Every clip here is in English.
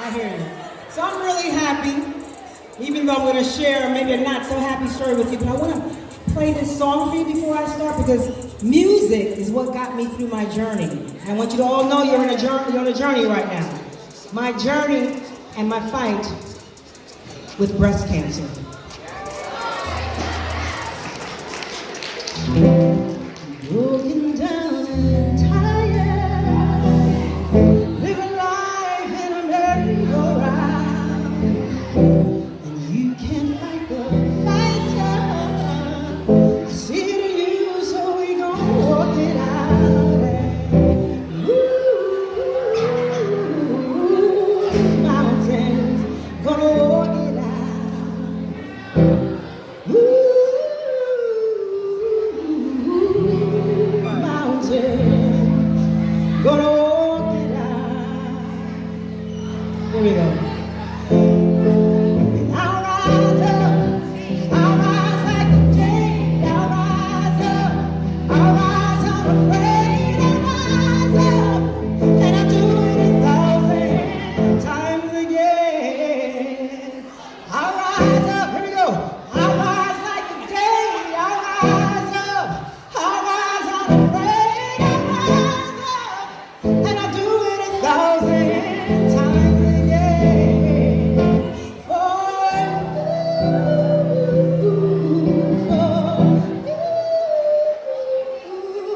I hear you. So I'm really happy, even though I'm going to share maybe a not so happy story with you, but I want to play this song for you before I start because music is what got me through my journey. I want you to all know you're on a journey right now. My journey and my fight with breast cancer. Broken down and tired, living life in a merry-go-round, and you can't fight the fighter. I see it in you, so we gon' walk it out. And mountains, gonna walk it out. Gonna walk it out. Here we go. And I'll rise up, I'll rise like the day. I'll rise up, I'll rise unafraid. I'll rise up, and I'll do it 1,000 times again. I'll rise up, here we go. I'll rise like the day. I'll rise up, I'll rise unafraid. I'll rise up, and I do it 1,000 times again. For you,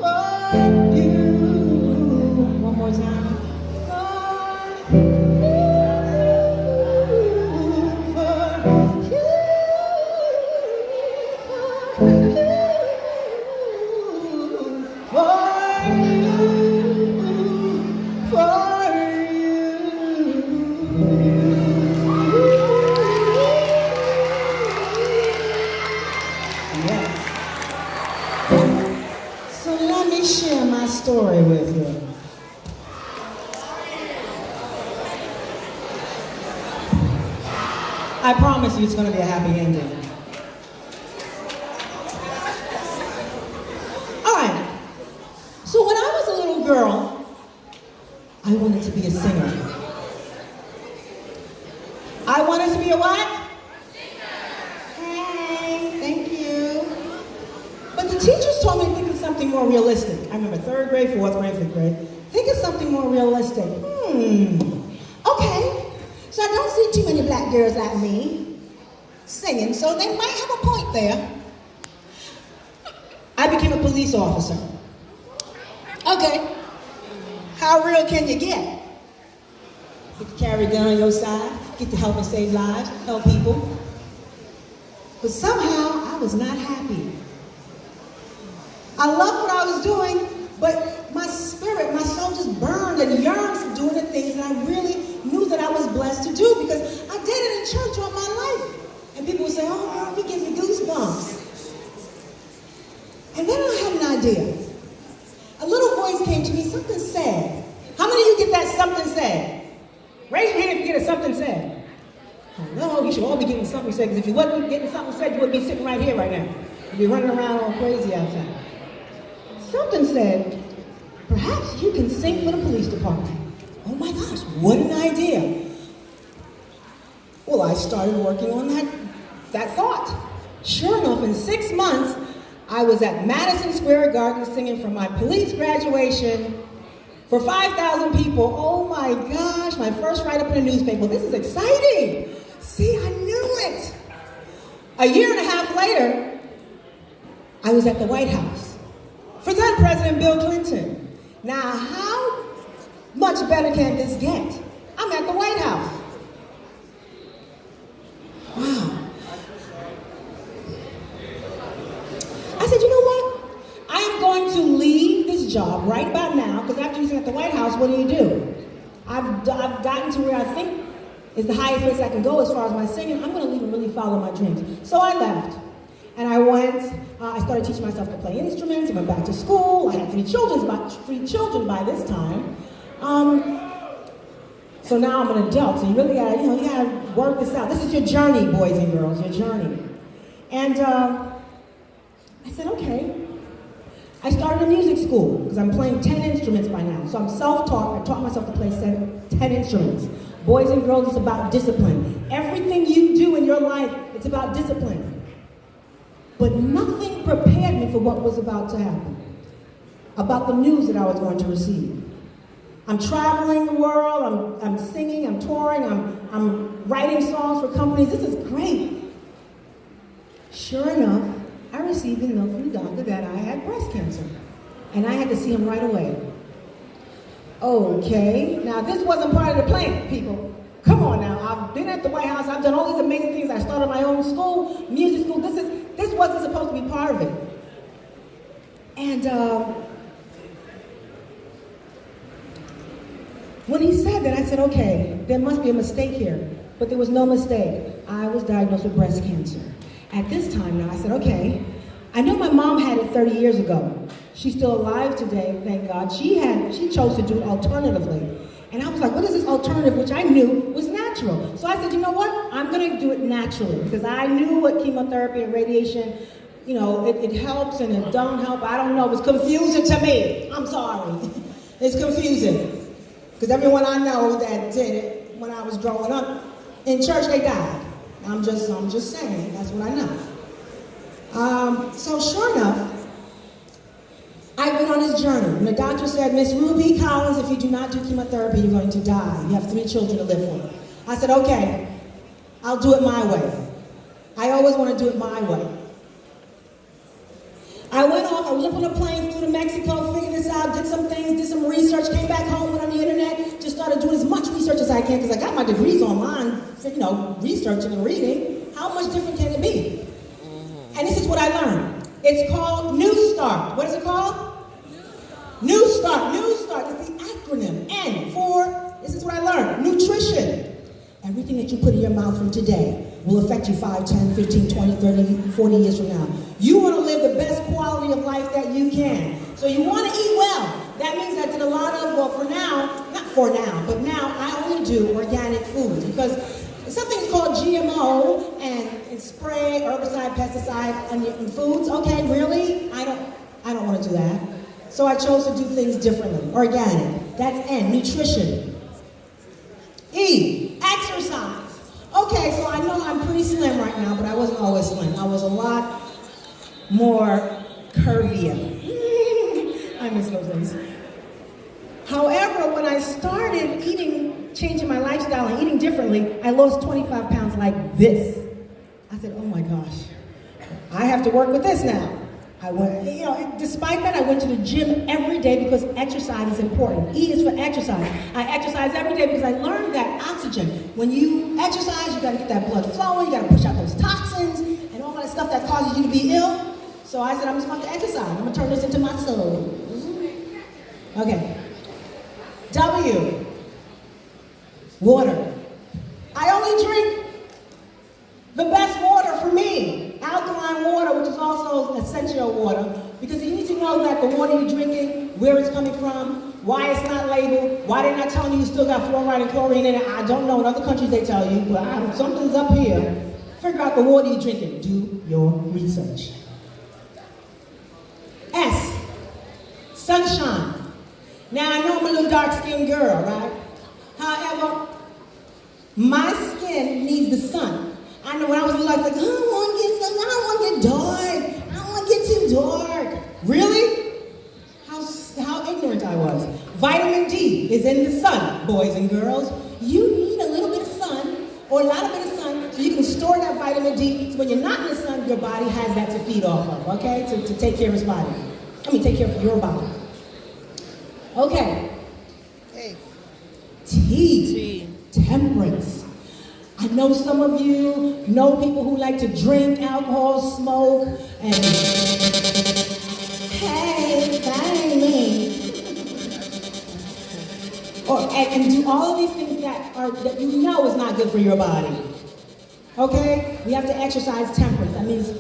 for you. One more time. Yes. So let me share my story with you. I promise you it's going to be a happy ending. All right. So when I was a little girl, I wanted to be a singer. I wanted to be a what? Hey, thank you. But the teachers told me to think of something more realistic. I remember 3rd grade, 4th grade, 5th grade. Think of something more realistic. Okay. So I don't see too many black girls like me singing, so they might have a point there. I became a police officer. Okay. How real can you get? Get to carry a gun on your side, get to help and save lives, help people. But somehow I was not happy. I loved what I was doing, but my spirit, my soul just burned and yearned for doing the things that I really knew that I was blessed to do because I did it in church all my life. And people would say, oh, girl, you give me goosebumps. And then I had an idea. A little voice came to me, something said. How many of you get that something said? Raise your hand if you get a something said. Oh, no, you should all be getting something said, because if you wasn't getting something said, you wouldn't be sitting right here right now. You'd be running around all crazy outside. Something said, perhaps you can sing for the police department. Oh my gosh, what an idea. Well, I started working on that thought. Sure enough, in 6 months, I was at Madison Square Garden singing for my police graduation for 5,000 people. Oh my gosh, my first write-up in a newspaper. This is exciting. See, I knew it. A year and a half later, I was at the White House for then President Bill Clinton. Now, how much better can this get? I'm at the White House. Wow. I said, you know what? I am going to leave this job right about now, because after you're at the White House, what do? I've gotten to where I think is the highest place I can go as far as my singing. I'm going to leave and really follow my dreams. So I left. And I went, I started teaching myself to play instruments. I went back to school. I had three children by this time. So now I'm an adult. So you really gotta, you gotta work this out. This is your journey, boys and girls, your journey. And I said, okay. I started a music school because I'm playing 10 instruments by now. So I'm self-taught. I taught myself to play 10 instruments. Boys and girls, it's about discipline. Everything you do in your life, it's about discipline. But nothing prepared me for what was about to happen, about the news that I was going to receive. I'm traveling the world, I'm singing, I'm touring, I'm writing songs for companies. This is great. Sure enough, I received a note from the doctor that I had breast cancer. And I had to see him right away. Okay, now this wasn't part of the plan, people. Come on now, I've been at the White House, I've done all these amazing things. I started my own school, music school. This wasn't supposed to be part of it. And when he said that, I said, okay, there must be a mistake here. But there was no mistake. I was diagnosed with breast cancer. At this time now, I said, okay, I know my mom had it 30 years ago. She's still alive today, thank God. She chose to do it alternatively. And I was like, what is this alternative, which I knew was natural? So I said, you know what? I'm gonna do it naturally, because I knew what chemotherapy and radiation, you know, it helps and it don't help. I don't know, it was confusing to me. I'm sorry, it's confusing. Because everyone I know that did it when I was growing up, in church they died. I'm just saying, that's what I know. So sure enough, I went on this journey. And the doctor said, Miss Ruby Collins, if you do not do chemotherapy, you're going to die. You have 3 children to live for. I said, okay, I'll do it my way. I always want to do it my way. I went off, I was up on a plane, flew to Mexico, figured this out, did some things, did some research, came back home, went on the internet, just started doing as much research as I can, because I got my degrees online, you know, researching and reading. How much different can it be? And this is what I learned. It's called New Start. What is it called? New Start. New Start is the acronym. N for, this is what I learned, nutrition. Everything that you put in your mouth from today will affect you 5, 10, 15, 20, 30, 40 years from now. You want to live the best quality of life that you can. So you want to eat well. That means I did a lot of, well, for now, not for now, but now I only do organic foods, because something's called GMO and spray, herbicide, pesticide in foods. Okay, really? I don't want to do that. So I chose to do things differently. Organic. That's N, nutrition. E, exercise. Okay, so I know I'm pretty slim right now, but I wasn't always slim. I was a lot more curvier. I miss those days. However, when I started changing my lifestyle and eating differently, I lost 25 pounds like this. I said, oh my gosh, I have to work with this now. I went, you know, despite that, I went to the gym every day because exercise is important. E is for exercise. I exercise every day because I learned that oxygen, when you exercise, you gotta get that blood flowing, you gotta push out those toxins and all that stuff that causes you to be ill. So I said, I'm just going to exercise. I'm gonna turn this into my soul. Okay. W, water. I only drink the best water for me, alkaline water, which is also essential water, because you need to know that the water you're drinking, where it's coming from, why it's not labeled, why they're not telling you still got fluoride and chlorine in it. I don't know, in other countries they tell you, but something's up here. Figure out the water you're drinking. Do your research. S, sunshine. Now I know I'm a little dark-skinned girl, right? However, my skin needs the sun. I know when I was like, I don't want to get sun, I don't want to get dark, I don't want to get too dark. Really? How ignorant I was. Vitamin D is in the sun, boys and girls. You need a little bit of sun, or a lot of bit of sun, so you can store that vitamin D, so when you're not in the sun, your body has that to feed off of, okay? To take care of its body. Take care of your body. Okay. Hey. T. Temperance. I know some of you know people who like to drink alcohol, smoke, and hey, that ain't me. And do all of these things that you know is not good for your body. Okay? We have to exercise temperance. That means,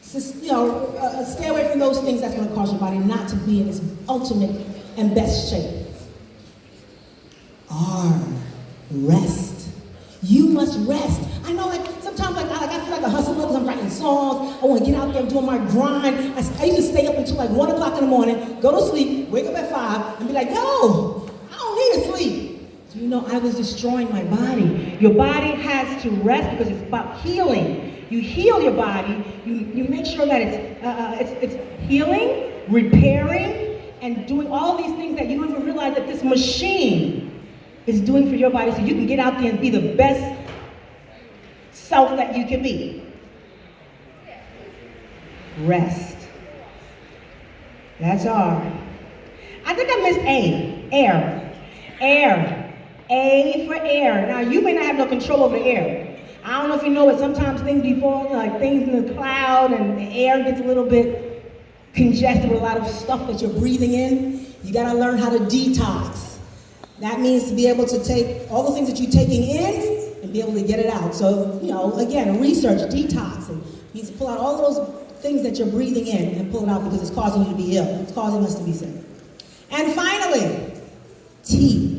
stay away from those things that's going to cause your body not to be in its ultimate and best shape. R, rest. You must rest. I know, like, sometimes, I feel like a hustler because I'm writing songs. I want to get out there and doing my grind. I used to stay up until like 1 o'clock in the morning, go to sleep, wake up at 5, and be like, yo, I don't need to sleep. Do you know I was destroying my body? Your body has to rest because it's about healing. You heal your body. You make sure that it's healing, repairing, and doing all these things that you don't even realize that this machine is doing for your body, so you can get out there and be the best self that you can be. Rest. That's R. I think I missed A. Air. Air. A for air. Now, you may not have no control over the air. I don't know if you know, but sometimes things be falling, like things in the cloud, and the air gets a little bit congested with a lot of stuff that you're breathing in. You gotta learn how to detox. That means to be able to take all the things that you're taking in and be able to get it out. So, you know, again, research, detox, and you need to pull out all those things that you're breathing in and pull it out because it's causing you to be ill. It's causing us to be sick. And finally, T.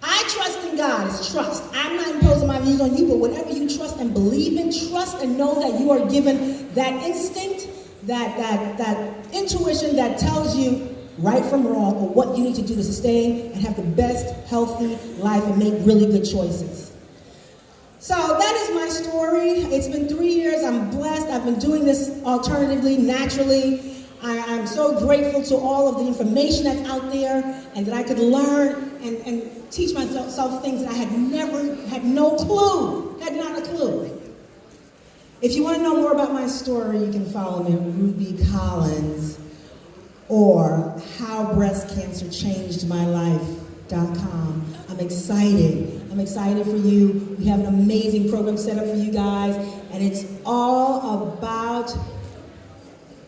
I trust in God. It's trust. I'm not imposing my views on you, but whatever you trust and believe in, trust and know that you are given that instinct, that intuition that tells you right from wrong or what you need to do to sustain and have the best healthy life and make really good choices. So that is my story. It's been 3 years. I'm blessed. I've been doing this alternatively, naturally. I'm so grateful to all of the information that's out there and that I could learn and teach myself things that I had no clue, had not a clue. If you want to know more about my story, you can follow me on Ruby Collins or howbreastcancerchangedmylife.com. I'm excited. I'm excited for you. We have an amazing program set up for you guys, and it's all about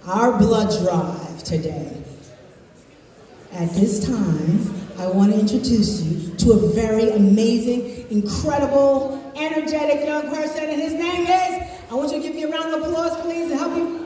our blood drive today. At this time, I want to introduce you to a very amazing, incredible, energetic young person, and his name is, I want you to give me a round of applause, please, to help you